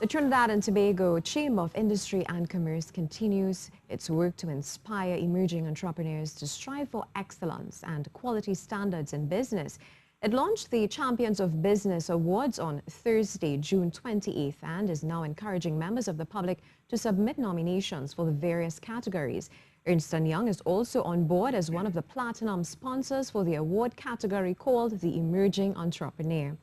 The Trinidad and Tobago Chamber of Industry and Commerce continues its work to inspire emerging entrepreneurs to strive for excellence and quality standards in business. It launched the Champions of Business Awards on Thursday, June 28th, and is now encouraging members of the public to submit nominations for the various categories. Ernst & Young is also on board as one of the platinum sponsors for the award category called the Emerging Entrepreneur.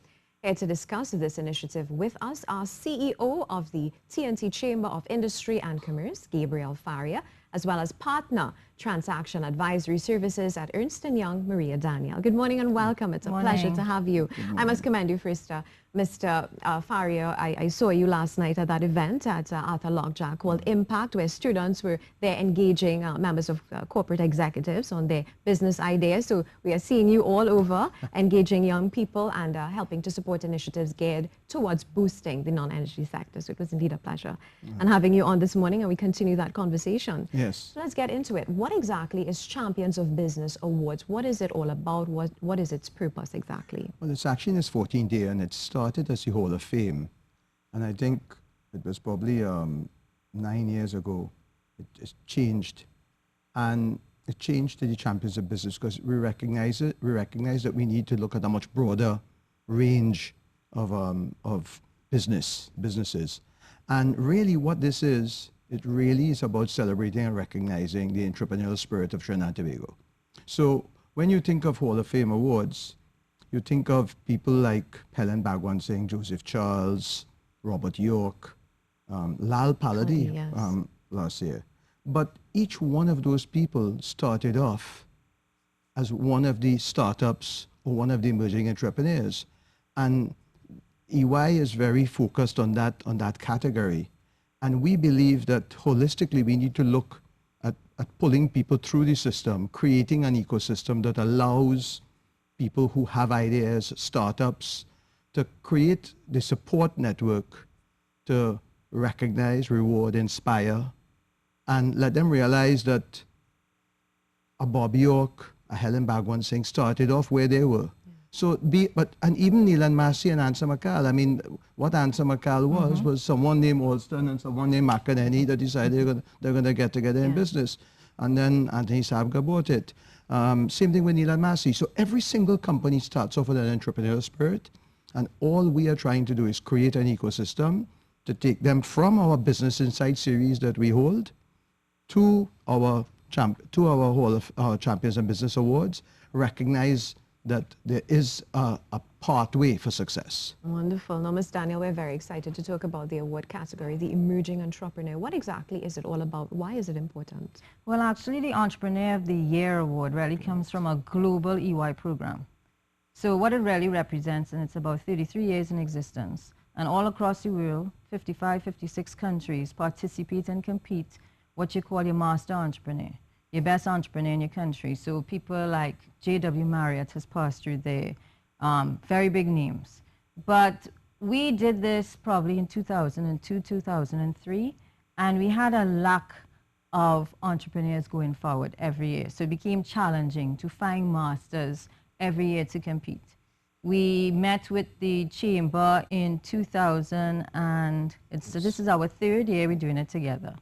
Here to discuss this initiative with us, our CEO of the TNT Chamber of Industry and Commerce, Gabriel Faria, as well as partner transaction advisory services at Ernst & Young, Maria Daniel. Good morning and welcome. It's a pleasure to have you. I must commend you first, Mr. Faria. I saw you last night at that event at Arthur Lockjack called Impact, where students were there engaging members of corporate executives on their business ideas. So we are seeing you all over engaging young people and helping to support initiatives geared towards boosting the non-energy sector. So it was indeed a pleasure. And having you on this morning, and we continue that conversation. Yes. So let's get into it. What exactly is Champions of Business Awards? What is it all about? What is its purpose exactly? Well, it's actually in its 14th year, and it started as the Hall of Fame. And I think it was probably 9 years ago, it changed. And it changed to the Champions of Business because we recognize it. We recognize that we need to look at a much broader range of businesses. And really what this is, it really is about celebrating and recognizing the entrepreneurial spirit of Trinidad and Tobago. So when you think of Hall of Fame awards, you think of people like Helen Bhagwan Singh, Joseph Charles, Robert York, Lal Paladi last year. But each one of those people started off as one of the startups or one of the emerging entrepreneurs. And EY is very focused on that category. And we believe that holistically we need to look at pulling people through the system, creating an ecosystem that allows people who have ideas, startups, to create the support network to recognize, reward, inspire, and let them realize that a Bob York, a Helen Bhagwan Singh started off where they were. So, and even Neelan Massey and Ansa McCall, I mean, what Ansa McCall was someone named Alston and someone named McEnany that decided they're going to get together in business. And then Anthony Sabga bought it. Same thing with Neelan Massey. So every single company starts off with an entrepreneurial spirit. And all we are trying to do is create an ecosystem to take them from our Business Insight series that we hold to our Hall of Champions and Business Awards, recognize that there is a pathway for success. Wonderful. Now, Ms. Daniel, we're very excited to talk about the award category, the Emerging Entrepreneur. What exactly is it all about? Why is it important? Well, actually, the Entrepreneur of the Year award really comes from a global EY program. So what it really represents, and it's about 33 years in existence, and all across the world, 55, 56 countries participate and compete what you call your master entrepreneur, your best entrepreneur in your country. So people like J.W. Marriott has passed through there, very big names. But we did this probably in 2002, 2003, and we had a lack of entrepreneurs going forward every year. So it became challenging to find masters every year to compete. We met with the chamber in 2000, and so this is our 3rd year we're doing it together.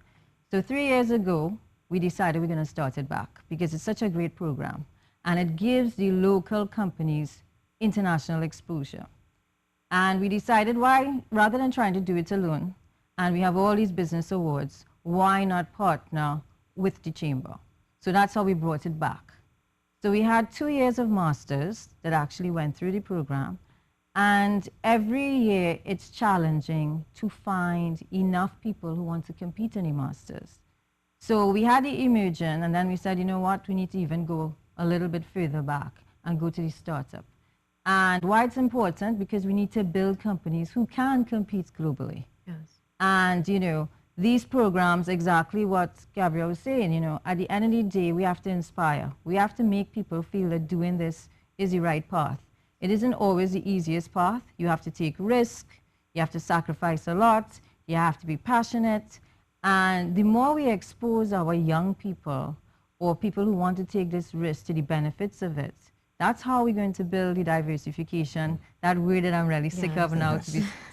So 3 years ago, we decided we're going to start it back because it's such a great program and it gives the local companies international exposure. And we decided why, rather than trying to do it alone, and we have all these business awards, why not partner with the chamber? So that's how we brought it back. So we had 2 years of masters that actually went through the program, and every year it's challenging to find enough people who want to compete in the masters. So we had the Emerging, and then we said, you know what, we need to even go a little bit further back and go to the startup. And why it's important, because we need to build companies who can compete globally. Yes. And, you know, these programs, exactly what Gabriel was saying, you know, at the end of the day, we have to inspire. We have to make people feel that doing this is the right path. It isn't always the easiest path. You have to take risk. You have to sacrifice a lot. You have to be passionate. And the more we expose our young people or people who want to take this risk to the benefits of it, That's how we're going to build the diversification, that word that I'm really sick of now,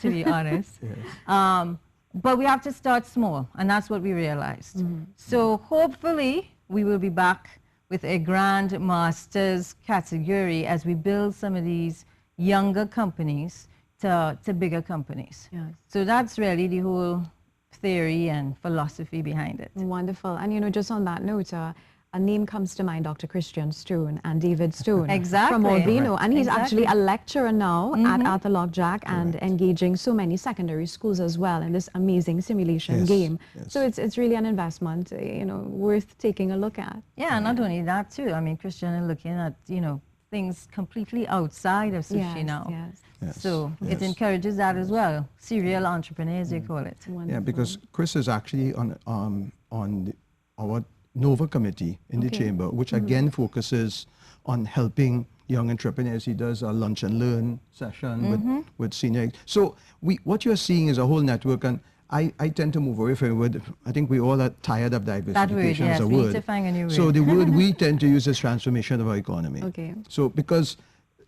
to be honest. Yes. But we have to start small, and that's what we realized. So hopefully we will be back with a Grand Masters category as we build some of these younger companies to bigger companies. Yes. So that's really the whole theory and philosophy behind it. Wonderful. And, you know, just on that note, a name comes to mind, Dr. Christian Stone and David Stone Exactly. from Albino. And he's Exactly. actually a lecturer now at Athalog Jack and engaging so many secondary schools as well in this amazing simulation Yes, game. yes. So it's really an investment, you know, worth taking a look at. Yeah, not only that too. I mean, Christian is looking at, you know, things completely outside of sushi Yes, now. yes. Yes, So it yes. encourages that as well. Serial entrepreneurs, they call it. Wonderful. Yeah, because Chris is actually on our NOVA committee in the Okay. chamber, which again focuses on helping young entrepreneurs. He does a lunch and learn session with senior. So what you're seeing is a whole network, and I tend to move away from it. With, I think we all are tired of diversification yes, as a we need word. to find a new So word. the word we tend to use is transformation of our economy. Okay. So because,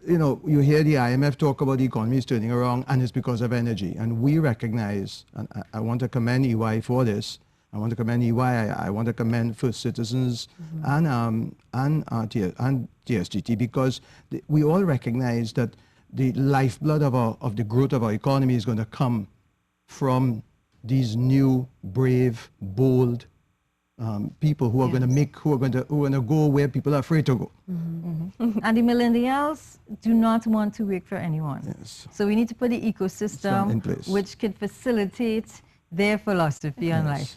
you know, you hear the IMF talk about the economy is turning around, and it's because of energy. And we recognize, and I want to commend EY for this. I want to commend EY. I want to commend First Citizens and TSGT, because we all recognize that the lifeblood of the growth of our economy is going to come from these new, brave, bold people who are going to make, who are going to go where people are afraid to go. And the millennials do not want to work for anyone. Yes. So we need to put the in ecosystem place. which could facilitate their philosophy on life.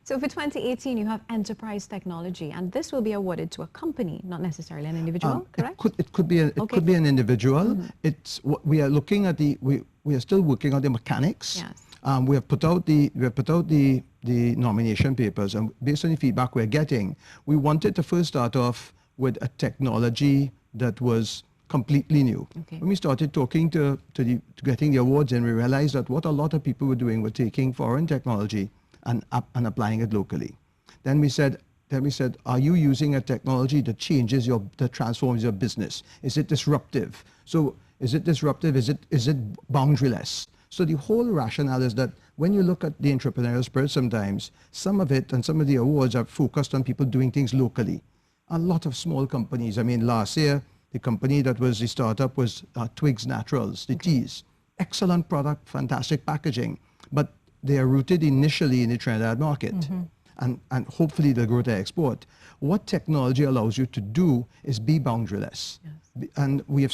So for 2018, you have enterprise technology, and this will be awarded to a company, not necessarily an individual, correct? It could be Okay. an individual. It's what we are looking at we are still working on the mechanics. Yes. We have put out the nomination papers, and based on the feedback we're getting, we wanted to first start off with a technology that was completely new. Okay. When we started talking to getting the awards, and we realized that what a lot of people were doing were taking foreign technology and applying it locally. Then we said, are you using a technology that that transforms your business? Is it disruptive? So is it disruptive? Is it boundaryless? So the whole rationale is that when you look at the entrepreneurial spirit, sometimes some of it and some of the awards are focused on people doing things locally. A lot of small companies. I mean, last year, the company that was the startup was Twigs Naturals, the teas. Excellent product, fantastic packaging, but they are rooted initially in the Trinidad market. And hopefully they'll grow to export. What technology allows you to do is be boundaryless. And we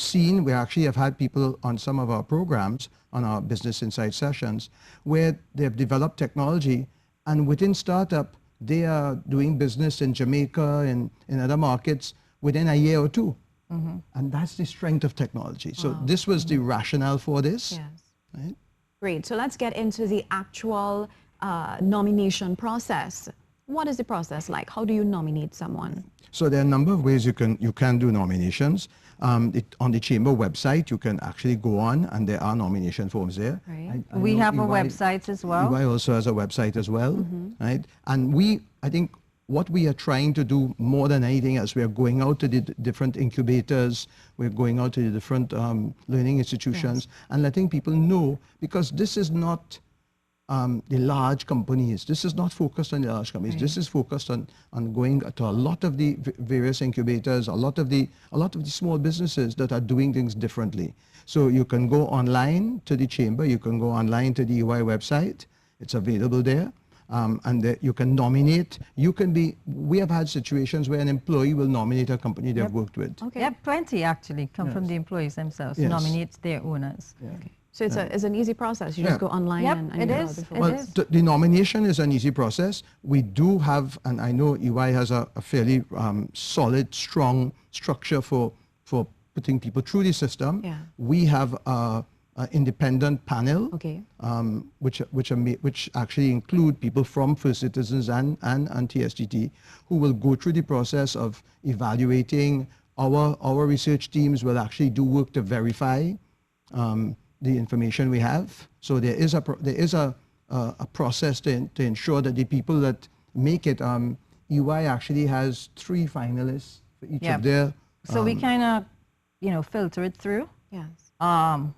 actually have had people on some of our programs, on our Business Insight sessions, where they have developed technology, and within startup, they are doing business in Jamaica and in other markets within a year or two. And that's the strength of technology. So this was the rationale for this. Yes. Right? Great. So let's get into the actual nomination process. What is the process like? How do you nominate someone? So there are a number of ways you can do nominations. On the chamber website, you can actually go on, and there are nomination forms there. Right. I We know have a EY website as well. EY also has a website as well, right? And I think what we are trying to do more than anything else, we are going out to the different incubators, we're going out to the different learning institutions, and letting people know, because this is not the large companies. This is not focused on the large companies. Right. This is focused on going to a lot of the various incubators, a lot of the small businesses that are doing things differently. So you can go online to the chamber, you can go online to the EY website. It's available there. And you can nominate. We have had situations where an employee will nominate a company they've worked with. Okay. Yeah, plenty actually come from Yes. the employees themselves, Yes. nominate their owners. So it's an easy process. You just Yeah. go online Yep, and it you fill is. out the It form. Well, is. the nomination is an easy process. We do have, and I know EY has a fairly solid, strong structure for putting people through the system. Yeah. We have an independent panel, Okay. which actually include people from First Citizens and TSGT, who will go through the process of evaluating. Our research teams will actually do work to verify the information we have. So there is a process to ensure that the people that make it, EY actually has 3 finalists for each Yep. of their So we kind of, you know, filter it through. Yes.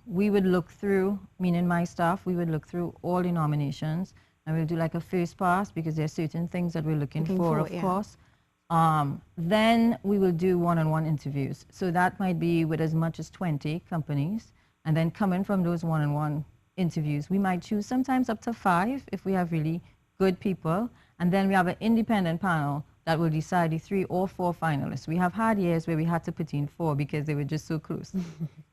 We would look through, meaning my staff, we would look through all the nominations, and we'll do like a first pass because there are certain things that we're looking for, of yeah. course. Then we will do one-on-one interviews. So that might be with as much as 20 companies, and then coming from those one-on-one interviews, we might choose sometimes up to 5 if we have really good people, and then we have an independent panel that will decide the 3 or 4 finalists. We have had years where we had to put in 4 because they were just so close.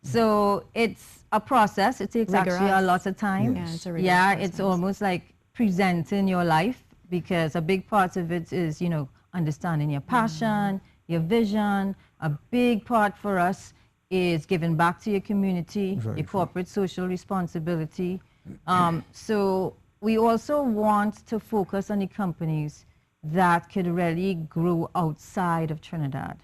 So it's a process. It takes actually a lot of time. Yeah, it's a it's almost like presenting your life, because a big part of it is, you know, understanding your passion, your vision. A big part for us is giving back to your community, your corporate social responsibility. So we also want to focus on the companies that could really grow outside of Trinidad.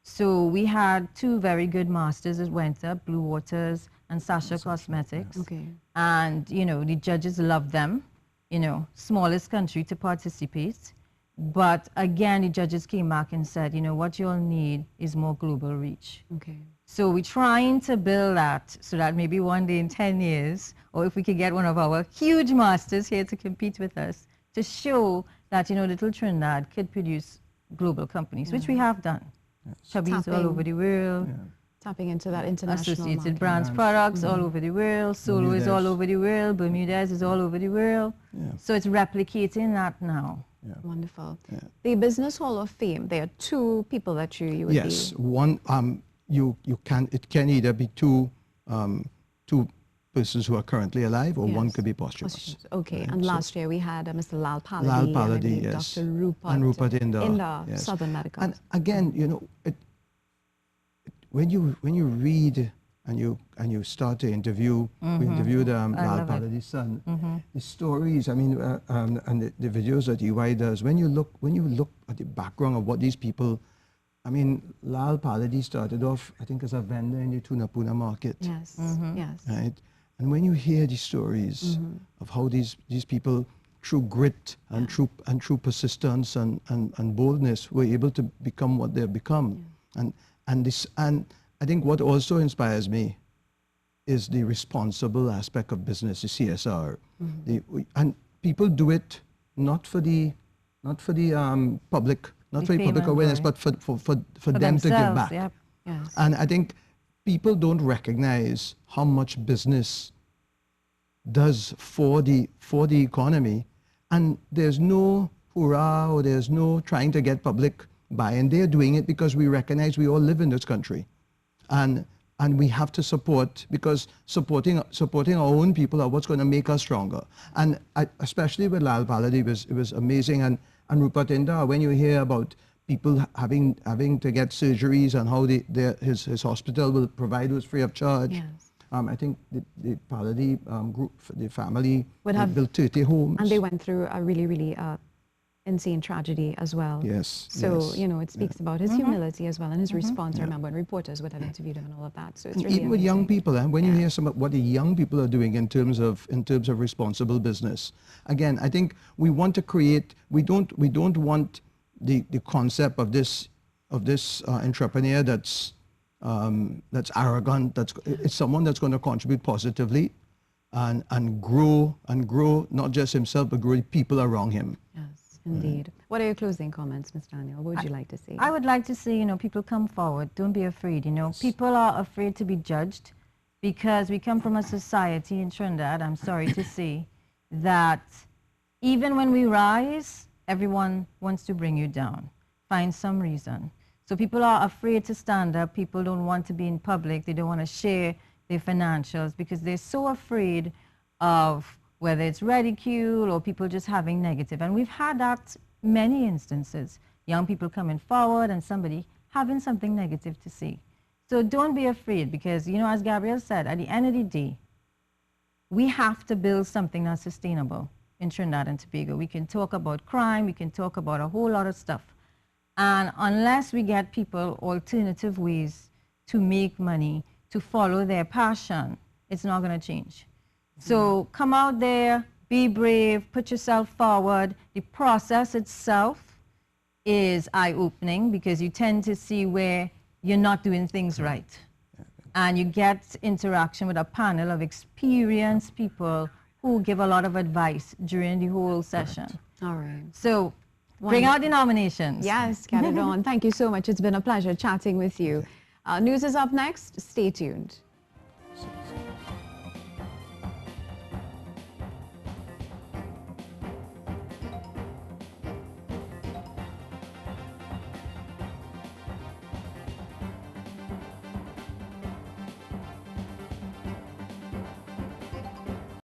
So we had 2 very good masters that went up, Blue Waters and Sasha Cosmetics. Okay. And, you know, the judges loved them, you know, smallest country to participate. But again, the judges came back and said, you know, what you'll need is more global reach. Okay. So we're trying to build that so that maybe one day in 10 years, or if we could get one of our huge masters here to compete with us, to show that, you know, Little Trinidad could produce global companies, which we have done. Chubby's all over the world. Tapping into that international Associated market. Brands products all over the world. Solo is all over the world. Bermudez is all over the world. So it's replicating that now. Wonderful. The Business Hall of Fame, there are 2 people that you would Yes, be... one, it can either be 2 persons who are currently alive, or one could be posthumous. Okay, and last year we had Mr. Lal Paladi, Lal and I Paladi, believe yes. Dr. Rupert, And Rupert in Indar, the yes. Southern Medical. And again, you know, when you read and you start to interview, we interviewed Lal Paladi's son. The stories, I mean, and the videos that EY does. When you look at the background of what these people, I mean, Lal Paladi started off, I think, as a vendor in the Tunapuna market. Yes, yes. Right? And when you hear these stories of how these people, through grit and through persistence and boldness, were able to become what they've become. And I think what also inspires me is the responsible aspect of business, the CSR. And people do it not for the public, not for the public awareness, but for them to give back. Yep. Yes. And I think people don't recognize how much business does for the economy, and there's no hurrah or there's no trying to get public buy-in. They're doing it because we recognize we all live in this country, and we have to support, because supporting our own people are what's going to make us stronger. And especially with Lal Paladi, it was amazing. And Rupert Indar, when you hear about people having to get surgeries and how his hospital will provide those free of charge. Yes. I think the Paladi group, the family, Would have built 30 homes. And they went through a really, really insane tragedy as well. Yes. So, yes. you know, it speaks about his humility as well, and his response. I remember when reporters would have interviewed him and all of that. So it's really even with young amazing. people, and when you hear some of what the young people are doing in terms of responsible business, again, I think we want to create. We don't want the concept of this entrepreneur that's arrogant. It's someone that's going to contribute positively, and grow not just himself, but grow the people around him. Yes, indeed. What are your closing comments, Ms. Daniel? What would you like to say? I would like to say, you know, people come forward. Don't be afraid. You know, people are afraid to be judged because we come from a society in Trinidad, I'm sorry to say, that even when we rise, everyone wants to bring you down. Find some reason. So people are afraid to stand up. People don't want to be in public. They don't want to share their financials because they're so afraid of whether it's ridicule or people just having negative. And we've had that many instances. Young people coming forward and somebody having something negative to say. So don't be afraid because, you know, as Gabriel said, at the end of the day, we have to build something that's sustainable in Trinidad and Tobago. We can talk about crime. We can talk about a whole lot of stuff. And unless we get people alternative ways to make money, to follow their passion, it's not going to change. So come out there, be brave, put yourself forward. The process itself is eye-opening because you tend to see where you're not doing things right. And you get interaction with a panel of experienced people who give a lot of advice during the whole session. All right. So bring out the nominations. Yes, get it on. Thank you so much. It's been a pleasure chatting with you. News is up next. Stay tuned.